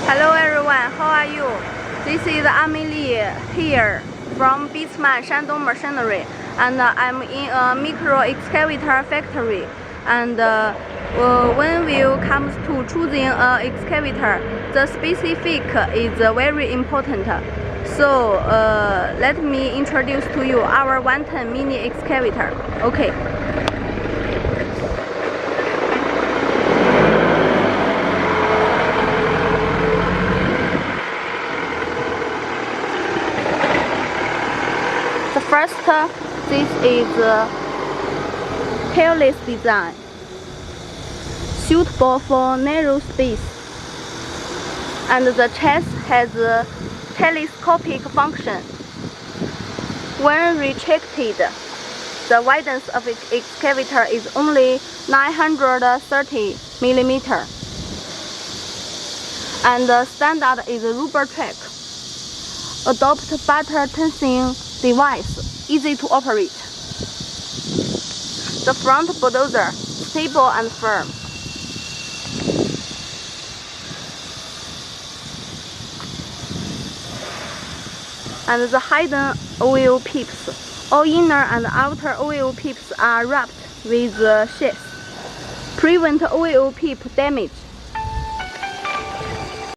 Hello everyone, how are you? This is Amelie here from Bisman Shandong Machinery, and I'm in a micro excavator factory. And when we comes to choosing an excavator, the specific is very important. So let me introduce to you our 110 mini excavator. Okay. First, this is tailless design, suitable for narrow space, and the chest has a telescopic function. When retracted, the width of its excavator is only 930 mm, and the standard is rubber track. Adopt butter tensing device, easy to operate. The front bulldozer, stable and firm. And the hidden oil pips. All inner and outer oil pips are wrapped with sheaths. Prevent oil pip damage.